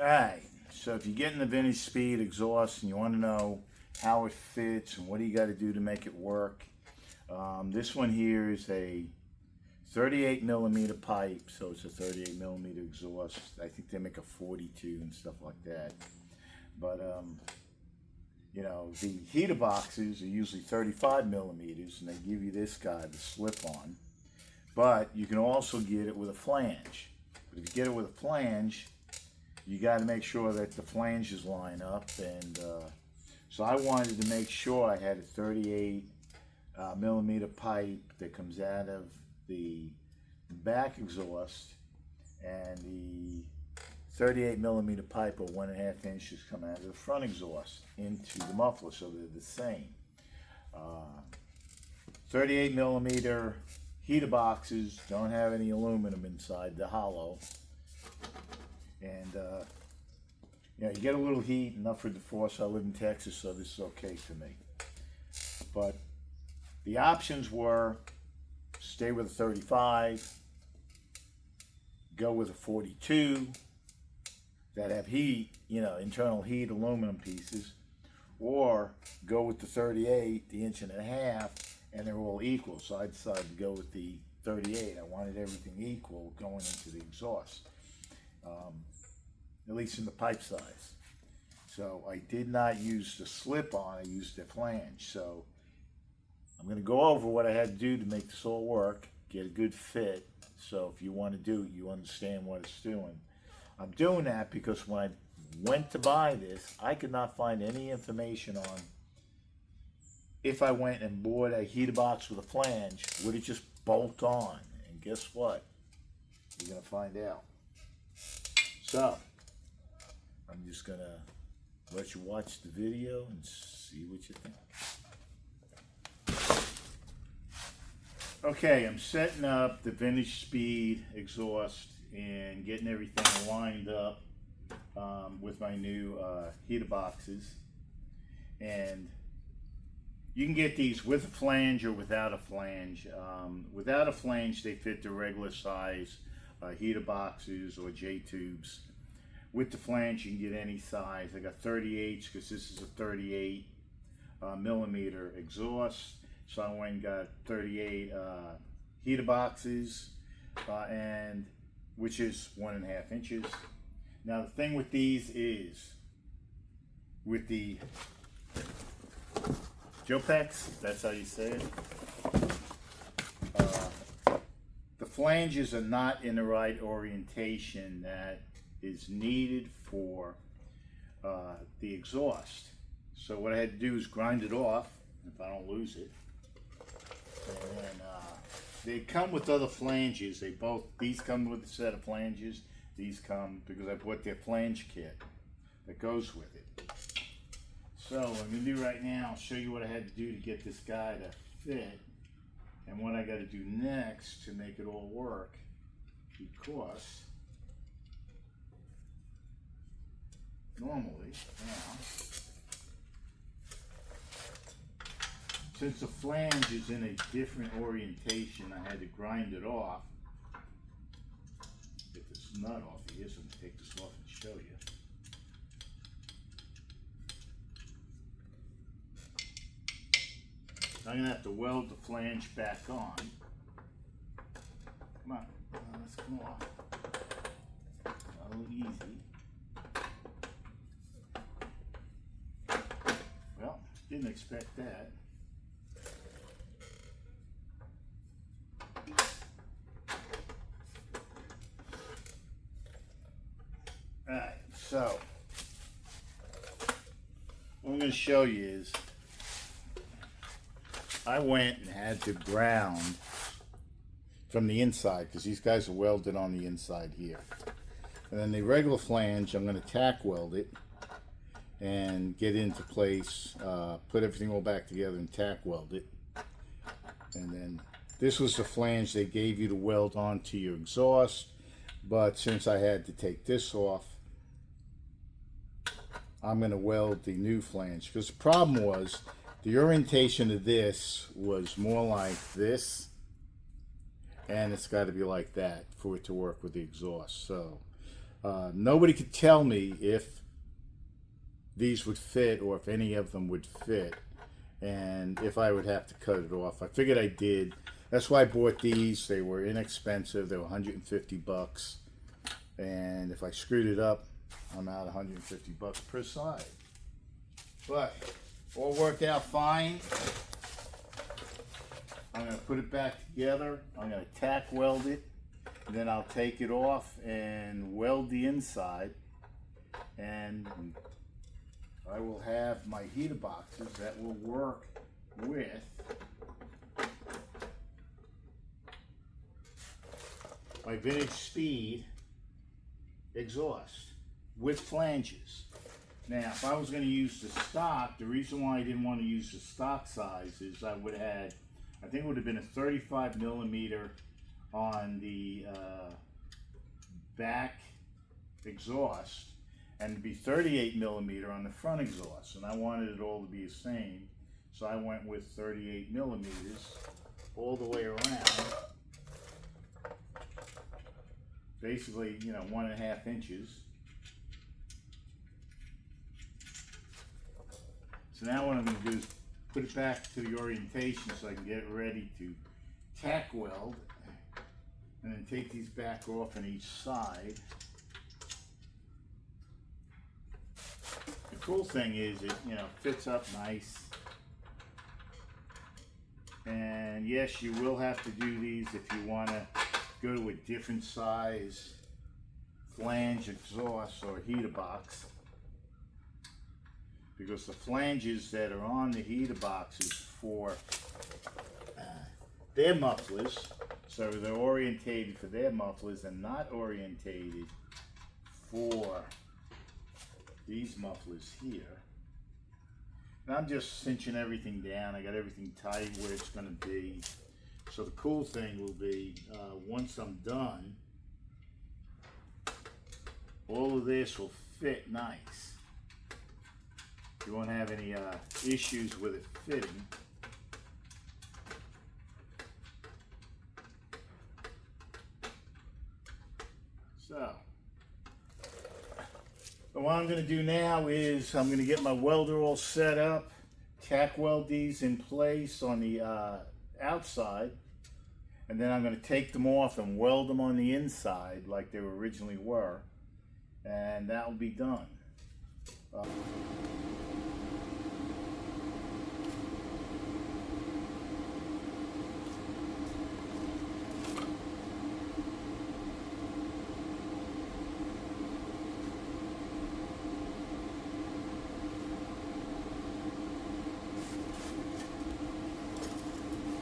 Alright, so if you're getting the Vintage Speed exhaust and you want to know how it fits and what do you got to do to make it work, this one here is a 38 millimeter pipe, so it's a 38 millimeter exhaust. I think they make a 42 and stuff like that. But you know, the heater boxes are usually 35 millimeters, and they give you this guy, the slip-on. But you can also get it with a flange. But if you get it with a flange, you got to make sure that the flanges line up. And so I wanted to make sure I had a 38 millimeter pipe that comes out of the back exhaust, and the 38 millimeter pipe or 1.5 inches come out of the front exhaust into the muffler, so they're the same. 38 millimeter heater boxes don't have any aluminum inside, they're hollow. And you know, you get a little heat, enough for the force. I live in Texas, so this is okay for me. But the options were stay with a 35, go with a 42 that have heat, you know, internal heat aluminum pieces, or go with the 38, the 1.5 inches, and they're all equal. So I decided to go with the 38. I wanted everything equal going into the exhaust, at least in the pipe size. So I did not use the slip-on, I used the flange. So I'm going to go over what I had to do to make this all work, get a good fit, so if you want to do it, you understand what it's doing. I'm doing that because when I went to buy this, I could not find any information on if I went and bought a heater box with a flange, would it just bolt on? And guess what? You're going to find out. So, I'm just going to let you watch the video and see what you think. Okay, I'm setting up the Vintage Speed exhaust and getting everything lined up with my new heater boxes. And you can get these with a flange or without a flange. Without a flange, they fit the regular size heater boxes or J-tubes. With the flange, you can get any size. I got 38s because this is a 38 millimeter exhaust. So I went and got 38 heater boxes, and which is 1.5 inches. Now the thing with these is, with the jopex, that's how you say it, the flanges are not in the right orientation that is needed for the exhaust. So what I had to do is grind it off, if I don't lose it. And then they come with other flanges. These come with a set of flanges. These come because I bought their flange kit that goes with it. So what I'm going to do right now, I'll show you what I had to do to get this guy to fit and what I got to do next to make it all work, because normally, now, since the flange is in a different orientation, I had to grind it off. Get this nut off here, so I'm going to take this off and show you. I'm going to have to weld the flange back on. Come on, let's come off. A little easy. Well, didn't expect that. Alright, so what I'm going to show you is I went and had to ground from the inside, because these guys are welded on the inside here. And then the regular flange, I'm going to tack weld it and get it into place, put everything all back together and tack weld it. And then this was the flange they gave you to weld onto your exhaust, but since I had to take this off, I'm going to weld the new flange, because the problem was the orientation of this was more like this, and it's got to be like that for it to work with the exhaust. So Nobody could tell me if these would fit or if any of them would fit, and if I would have to cut it off. I figured I did. That's why I bought these. They were inexpensive. They were 150 bucks. And if I screwed it up, I'm out 150 bucks per side. But all worked out fine. I'm going to put it back together. I'm going to tack weld it. Then I'll take it off and weld the inside. And I will have my heater boxes that will work with my Vintage Speed exhaust with flanges. Now, if I was going to use the stock, the reason why I didn't want to use the stock size is I would have had, I think it would have been a 35 millimeter on the back exhaust, and it'd be 38 millimeter on the front exhaust, and I wanted it all to be the same, so I went with 38 millimeters all the way around. Basically, you know, 1.5 inches. So now what I'm going to do is put it back to the orientation so I can get it ready to tack weld, and then take these back off on each side. The cool thing is it, you know, fits up nice. And yes, you will have to do these if you want to go to a different size flange exhaust or heater box, because the flanges that are on the heater boxes for their mufflers, so they're orientated for their mufflers and not orientated for these mufflers here. And I'm just cinching everything down. I got everything tight where it's going to be. So the cool thing will be, once I'm done, all of this will fit nice. You won't have any issues with it fitting. So what I'm going to do now is I'm going to get my welder all set up, tack weld these in place on the outside, and then I'm going to take them off and weld them on the inside like they originally were, and that will be done.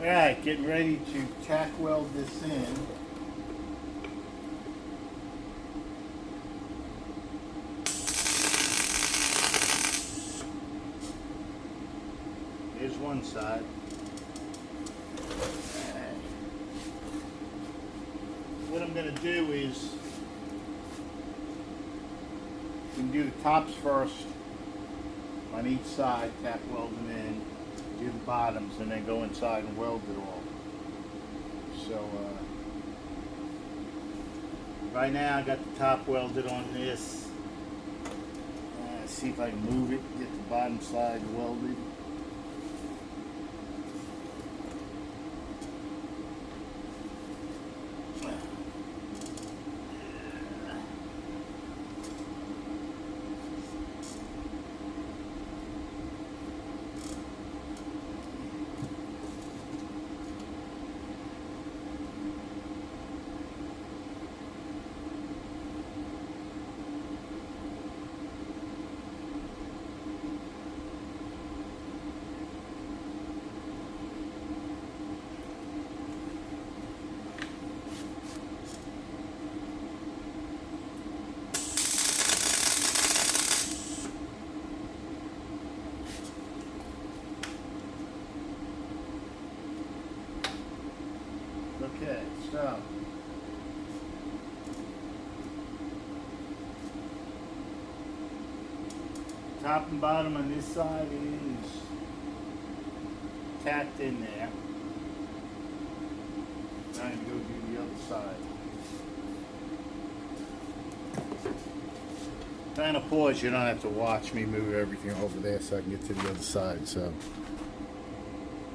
Alright, getting ready to tack weld this in. Here's one side. What I'm going to do is, I'm going to do the tops first on each side, tack weld them in. Do the bottoms and then go inside and weld it all. So right now I got the top welded on this. See if I can move it, get the bottom side welded. Okay, so top and bottom on this side is tacked in there. Now I'm going to go do the other side. If I pause, you don't have to watch me move everything over there so I can get to the other side. So,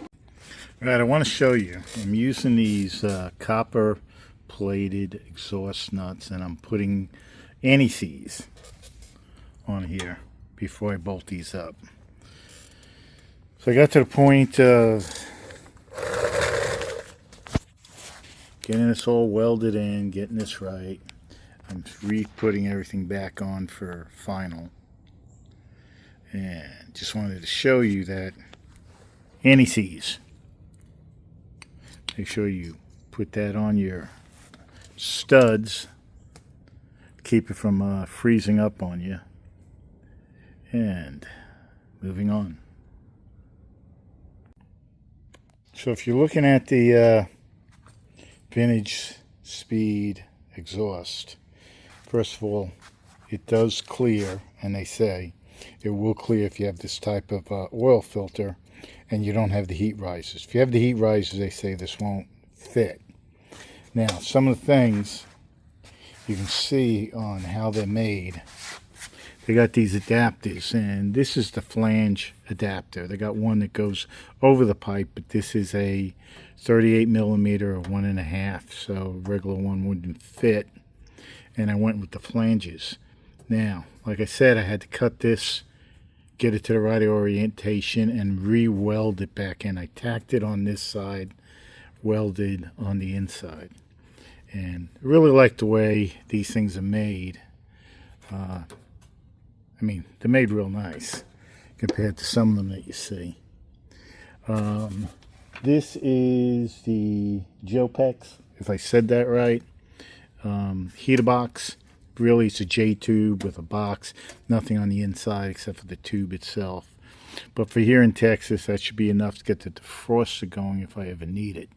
all right, I want to show you. I'm using these copper plated exhaust nuts, and I'm putting anti-seize on here before I bolt these up. So I got to the point of getting this all welded in, getting this right. I'm re-putting everything back on for final. And just wanted to show you that anti-seize. Make sure you put that on your studs. Keep it from freezing up on you. And moving on. So if you're looking at the Vintage Speed exhaust, first of all, it does clear, and they say it will clear if you have this type of oil filter and you don't have the heat risers. If you have the heat risers, they say this won't fit. Now, some of the things you can see on how they're made, they got these adapters, and this is the flange adapter. They got one that goes over the pipe, but this is a 38 millimeter or 1.5, so regular one wouldn't fit. And I went with the flanges. Now, like I said, I had to cut this, get it to the right orientation, and re-weld it back in. I tacked it on this side, welded on the inside. And I really like the way these things are made. I mean, they're made real nice compared to some of them that you see. This is the jopex, if I said that right. Heater box. Really, it's a J tube with a box. Nothing on the inside except for the tube itself. But for here in Texas, that should be enough to get the defroster going if I ever need it.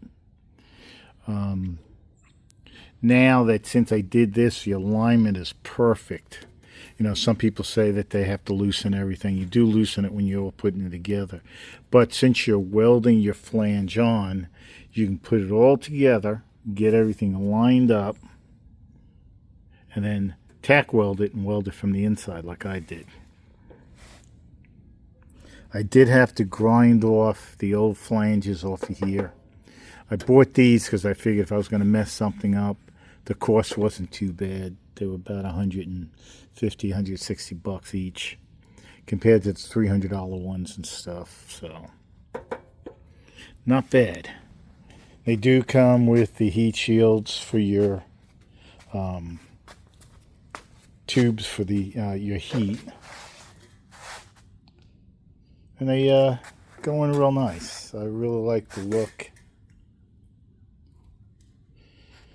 Now that since I did this, the alignment is perfect. You know, some people say that they have to loosen everything. You do loosen it when you're putting it together. But since you're welding your flange on, you can put it all together, get everything lined up, and then tack weld it and weld it from the inside like I did. I did have to grind off the old flanges off of here. I bought these because I figured if I was going to mess something up, the cost wasn't too bad. They were about $150, $160 each compared to the $300 ones and stuff. So, not bad. They do come with the heat shields for your tubes for the your heat, and they go in real nice. I really like the look.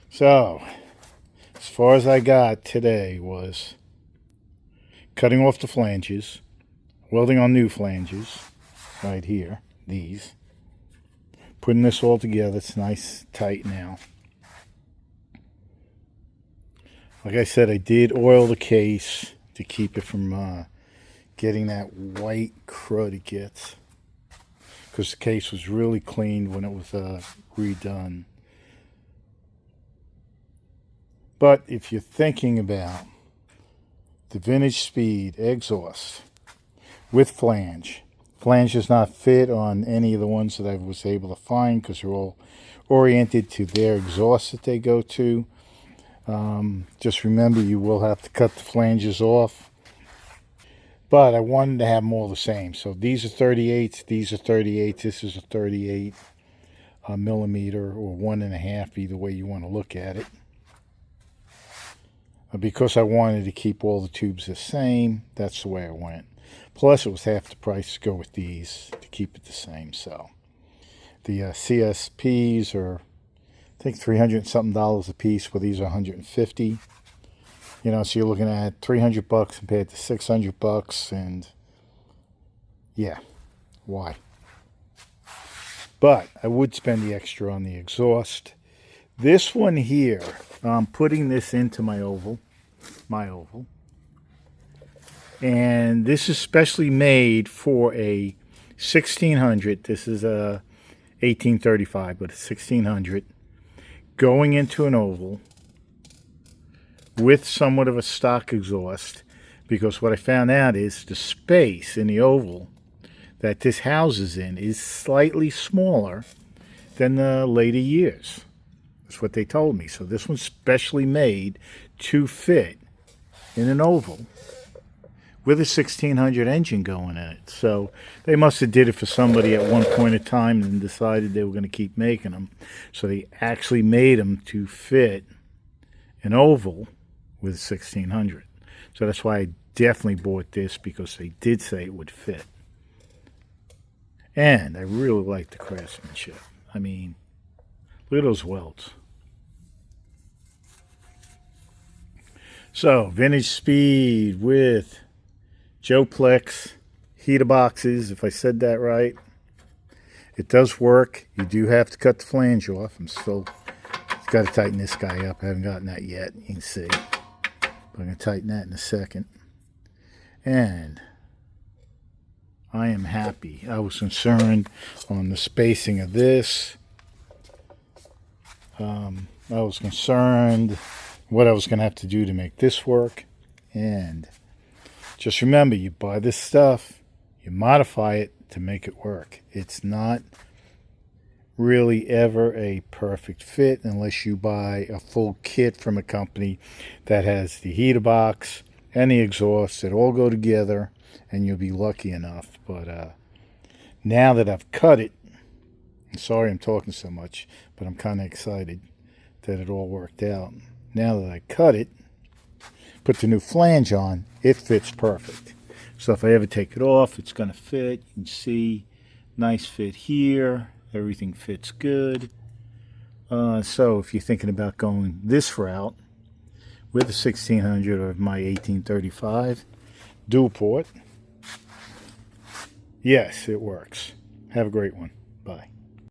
So, as far as I got today was cutting off the flanges, welding on new flanges right here, these, putting this all together. It's nice tight now. Like I said, I did oil the case to keep it from getting that white crud it gets, because the case was really cleaned when it was redone. But if you're thinking about the Vintage Speed exhaust with flange does not fit on any of the ones that I was able to find because they're all oriented to their exhaust that they go to. Just remember, you will have to cut the flanges off. But I wanted to have them all the same. So these are 38s, these are 38s, this is a 38 millimeter or 1.5, either way you want to look at it. Because I wanted to keep all the tubes the same, that's the way I went. Plus, it was half the price to go with these to keep it the same. So the CSPs are, I think, $300 something a piece, where these are $150. You know, so you're looking at $300 compared to $600, and yeah, why? But I would spend the extra on the exhaust. This one here, I'm putting this into my oval, and this is specially made for a 1600. This is a 1835, but a 1600 going into an oval with somewhat of a stock exhaust, because what I found out is the space in the oval that this houses in is slightly smaller than the later years. That's what they told me. So this one's specially made to fit in an oval with a 1600 engine going in it. So they must have did it for somebody at one point in time and decided they were going to keep making them. So they actually made them to fit an oval with a 1600. So that's why I definitely bought this, because they did say it would fit. And I really like the craftsmanship. I mean, look at those welds. So, Vintage Speed with jopex heater boxes, if I said that right. It does work. You do have to cut the flange off. I'm still got to tighten this guy up. I haven't gotten that yet. You can see. But I'm going to tighten that in a second. And I am happy. I was concerned on the spacing of this. I was concerned what I was going to have to do to make this work. And just remember, you buy this stuff, you modify it to make it work. It's not really ever a perfect fit unless you buy a full kit from a company that has the heater box and the exhaust that all go together, and you'll be lucky enough. But now that I've cut it, I'm sorry I'm talking so much, but I'm kind of excited that it all worked out. Now that I cut it, put the new flange on, it fits perfect. So if I ever take it off, it's going to fit. You can see, nice fit here. Everything fits good. So if you're thinking about going this route with a 1600 or my 1835 dual port, yes, it works. Have a great one. Bye.